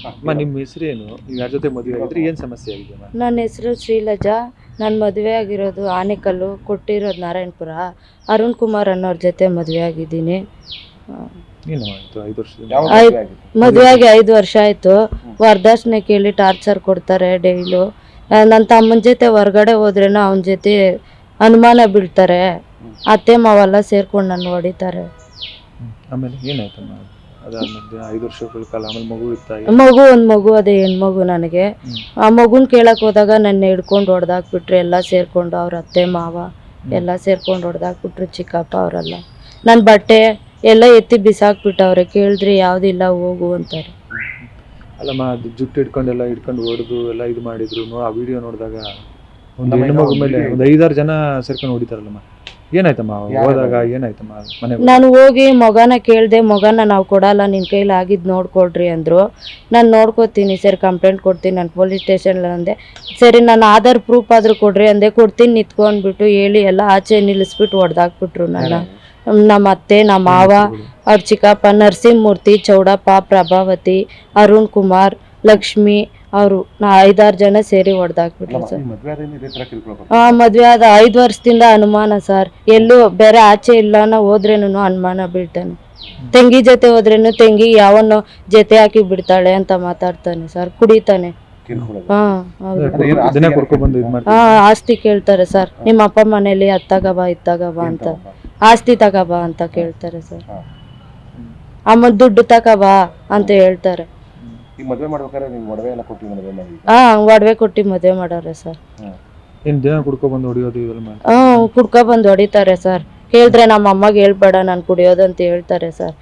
ಅಮ್ಮ ನಿಮ್ಮ ಹೆಸರೇನು? ನೀವು ಯಾರ ಜೊತೆ ಮದುವೆ ಆಗಿದ್ರಿ? ಏನು ಸಮಸ್ಯೆ ಆಗಿದೆ ಅಮ್ಮ? ನನ್ನ ಹೆಸರು ಶ್ರೀಲಜಾ. ನಾನು ಮದುವೆ ಆಗಿರೋದು ಆನೇಕಲ್ಲು, ಕೊಟ್ಟಿರೋದು ನಾರಾಯಣಪುರ. ಅರುಣ್ ಕುಮಾರ್ ಅನ್ನೋರ ಜೊತೆ ಮದುವೆ ಆಗಿದ್ದೀನಿ. ಏನಮ್ಮ ಆಯಿತು 5 ವರ್ಷದಿಂದ? ಮದುವೆ ಆಗಿ 5 ವರ್ಷ ಆಯಿತು. ವರದಕ್ಷಿಣೆ ಕೇಳಿ ಟಾರ್ಚರ್ ಕೊಡ್ತಾರೆ ಡೈಲು. ನನ್ನ ತಮ್ಮನ ಜೊತೆ ಹೊರ್ಗಡೆ ಹೋದ್ರೇನೋ ಅವನ ಜೊತೆ ಅನುಮಾನ ಬೀಳ್ತಾರೆ. ಅತ್ತೆ ಮಾವೆಲ್ಲ ಸೇರ್ಕೊಂಡು ನನ್ನ ಹೊಡಿತಾರೆ. ಆಮೇಲೆ ಏನಾಯ್ತಮ್ಮ? ಅದಾದ್ಮೇಲೆ 5 ವರ್ಷಗಳ ಕಾಲ ಆಮೇಲೆ ಮಗು ಇತ್ತಾ? ಒಂದು ಮಗು, ಅದೇ ಹೆಣ್ಮಗು ನನಗೆ. ಆ ಮಗುನ ಕೇಳಕ್ಕೆ ಹೋದಾಗ ನನ್ನ ಹಿಡ್ಕೊಂಡು ಹೊಡೆದಾಕ್ಬಿಟ್ರು ಎಲ್ಲ ಸೇರ್ಕೊಂಡು. ಅವ್ರ ಅತ್ತೆ ಮಾವ ಎಲ್ಲ ಸೇರ್ಕೊಂಡು ಹೊಡೆದಾಕ್ಬಿಟ್ರು, ಚಿಕ್ಕಪ್ಪ ಅವರೆಲ್ಲ. ನನ್ನ ಬಟ್ಟೆ ಎಲ್ಲ ಎತ್ತಿ ಬಿಸಾಕ್ಬಿಟ್ಟವ್ರೆ. ಕೇಳಿದ್ರೆ ಯಾವುದಿಲ್ಲ ಹೋಗು ಅಂತಾರೆ. ಅಲ್ಲಮ್ಮ, ಅದು ಜುಟ್ಟು ಹಿಡ್ಕೊಂಡು ಹೊಡೆದು ಎಲ್ಲ ಇದು ಮಾಡಿದ್ರು. ಆ ವಿಡಿಯೋ ನೋಡಿದಾಗ ಒಂದು ಹೆಣ್ಮಗು ಮೇಲೆ ಒಂದು 5-6 ಜನ ಸೇರ್ಕೊಂಡು ಹೊಡಿತಾರಲ್ಲಮ್ಮ, ಏನಾಯ್ತಮ್ಮ ಹೋದಾಗ? ಏನಾಯ್ತಮ್ಮ ಮನೆ? ನಾನು ಹೋಗಿ ಮೊಗನ ಕೇಳಿದೆ. ಮೊಗನ ನಾವು ಕೊಡಲ್ಲ, ನಿನ್ನ ಕೈಲಿ ಆಗಿದ್ದು ನೋಡ್ಕೊಳ್ರಿ ಅಂದರು. ನಾನು ನೋಡ್ಕೋತೀನಿ ಸರ್, ಕಂಪ್ಲೇಂಟ್ ಕೊಡ್ತೀನಿ ನಾನು ಪೊಲೀಸ್ ಸ್ಟೇಷನಲ್ಲಿ ಅಂದೆ. ಸರಿ, ನಾನು ಆಧಾರ್ ಪ್ರೂಫ್ ಆದರೂ ಕೊಡ್ರಿ ಅಂದೆ. ಕೊಡ್ತೀನಿ ನಿಂತ್ಕೊಂಡ್ಬಿಟ್ಟು ಹೇಳಿ ಎಲ್ಲ ಆಚೆ ನಿಲ್ಲಿಸ್ಬಿಟ್ಟು ಹೊಡೆದಾಕ್ಬಿಟ್ರು ನನ್ನ. ನಮ್ಮ ಅತ್ತೆ, ನಮ್ಮ ಮಾವ, ಅವ್ರ ಚಿಕ್ಕಪ್ಪ, ನರಸಿಂಹಮೂರ್ತಿ, ಚೌಡಪ್ಪ, ಪ್ರಭಾವತಿ, ಅರುಣ್ ಕುಮಾರ್, ಲಕ್ಷ್ಮಿ ಅವರು 5-6 ಜನ ಸೇರಿ ಹೊಡೆದಾಕ್ಬಿಟ್ರು ಸರ್. ಮದುವೆ ಆದ 5 ವರ್ಷದಿಂದ ಅನುಮಾನ ಸರ್. ಎಲ್ಲೂ ಬೇರೆ ಆಚೆ ಇಲ್ಲ ಹೋದ್ರೇನು ಅನುಮಾನ ಬೀಳ್ತಾನೆ. ತಂಗಿ ಜೊತೆ ಹೋದ್ರೇನು ತಂಗಿ ಯಾವನ್ನೋ ಜೊತೆ ಹಾಕಿ ಬಿಡ್ತಾಳೆ ಅಂತ ಮಾತಾಡ್ತಾನೆ ಸರ್. ಕುಡಿತಾನೆ. ಆಸ್ತಿ ಕೇಳ್ತಾರೆ ಸರ್. ನಿಮ್ಮ ಅಪ್ಪ ಮನೇಲಿ ಅತ್ತಾಗಬಾ ಇತ್ತಾಗಬಾ ಅಂತ, ಆಸ್ತಿ ತಗಬಾ ಅಂತ ಕೇಳ್ತಾರೆ ಸರ್. ಅಮ್ಮ ದುಡ್ಡು ತಗಬಾ ಅಂತ ಹೇಳ್ತಾರೆ. ಒಡವೆ ಕೊಟ್ಟು ಮದುವೆ ಮಾಡೋರೆ ಸರ್. ಕುಡ್ಕೊ ಬಂದು ಹೊಡಿತಾರೆ ಸರ್. ಹೇಳಿದ್ರೆ ನಮ್ಮ ಅಮ್ಮಗೆ ಹೇಳ್ಬೇಡ ನಾನು ಕುಡಿಯೋದು ಅಂತ ಹೇಳ್ತಾರೆ ಸರ್.